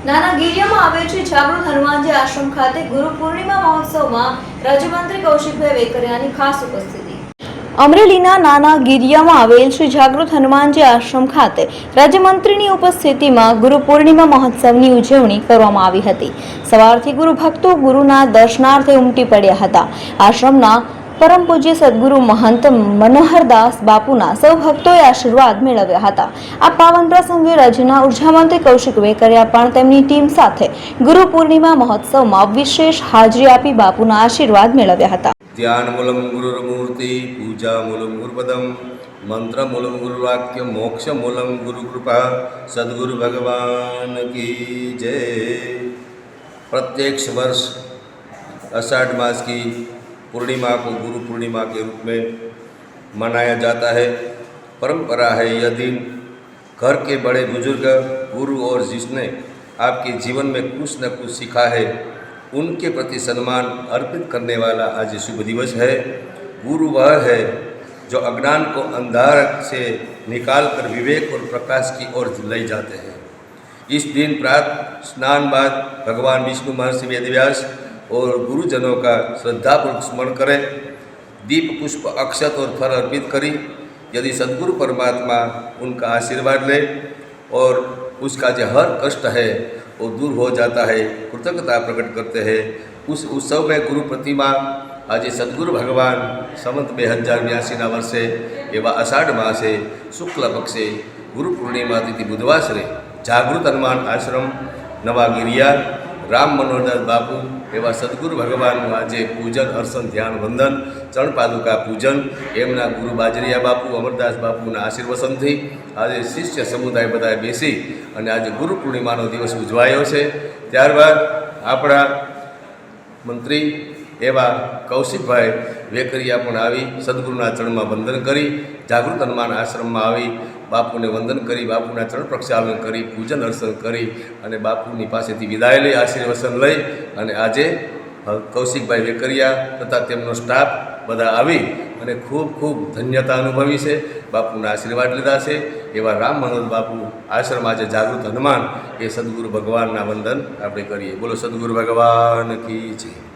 નાના ગીરિયામાં આવેલ શ્રી જાગૃત હનુમાનજી આશ્રમ ખાતે ગુરુ પૂર્ણિમા મહોત્સવમાં રાજ્યમંત્રી કૌશિકભાઈ વેકરિયાની ખાસ ઉપસ્થિતિ। અમરેલીના નાના ગીરિયામાં આવેલ શ્રી જાગૃત હનુમાનજી આશ્રમ ખાતે રાજ્યમંત્રીની ઉપસ્થિતિમાં ગુરુ પૂર્ણિમા મહોત્સવની ઉજવણી કરવામાં આવી હતી। સવારથી ગુરુ ભક્તો ગુરુના દર્શનાર્થે ઉમટી પડ્યા હતા। આશ્રમના परम पूज्य सद्गुरु महंत मनोहरदास बापूना सौ भक्तों आशीर्वाद मेळव्या हता। आ पावन प्रसंगे राज्यना ऊर्जा मंत्री कौशिक वेकरिया पण तेमनी टीम साथे गुरु पूर्णिमा महोत्सव में विशेष हाजरी आपी बापूना आशीर्वाद मेळव्या हता। ध्यान मूलम गुरुर्मूर्ति पूजा मूलम गुरुपदम मंत्र मूलम गुरुवाक्य मोक्ष मूलम गुरु कृपा सद्गुरु भगवान की जय। प्रत्येक वर्ष आषाढ़ मास की पूर्णिमा को गुरु पूर्णिमा के रूप में मनाया जाता है। परंपरा है यह दिन घर के बड़े बुजुर्ग गुरु और जिसने आपके जीवन में कुछ न कुछ सीखा है उनके प्रति सम्मान अर्पित करने वाला आज शुभ दिवस है। गुरु वह है जो अज्ञान को अंधार से निकाल कर विवेक और प्रकाश की ओर ले जाते हैं। इस दिन प्रातः स्नान बाद भगवान विष्णु महर्षि वेदव्यास और गुरुजनों का श्रद्धापूर्वक स्मरण करें। दीप पुष्प अक्षत और फल अर्पित करी यदि सद्गुरु परमात्मा उनका आशीर्वाद ले और उसका जो हर कष्ट है वो दूर हो जाता है, कृतज्ञता प्रकट करते हैं। उस उत्सव में गुरु प्रतिमा आज सद्गुरु भगवान संवत 2082 वर्षे एवं आषाढ़ मासे शुक्ल पक्षे गुरु पूर्णिमा तिथि बुधवासरे जागृत हनुमान आश्रम नवा गिरिया राम मनोहरदास बापू एवं सद्गुरु भगवान आज पूजन अर्चन ध्यान वंदन चरण पादुका पूजन एमना गुरु बाजरिया बापू अमरदास बापूना आशीर्वचन थी आज शिष्य समुदाय बधाए बेसी अने आज गुरु पूर्णिमानो दिवस उजवायो छे। त्यारबाद आपणा मंत्री एवं कौशिक भाई वेकरिया पण आवी सद्गुरुना चरणमां वंदन करी जागृत हनुमान आश्रम में आवी बापूने वंदन करी बापूना चरण प्रक्षालन करी पूजन अर्चन करी अने बापूनी पासेथी विदाय लई आशीर्वचन लई अने आजे कौशिक भाई वेकरिया तथा तेमनो स्टाफ बधा आवी अने खूब खूब धन्यता अनुभवी है। बापूना आशीर्वाद लीधा है। एवं राम मनोहर बापू आश्रम आज जागृत हनुमान ए सद्गुरु भगवानना वंदन आपणे करीए। बोलो सद्गुरु भगवान की जय।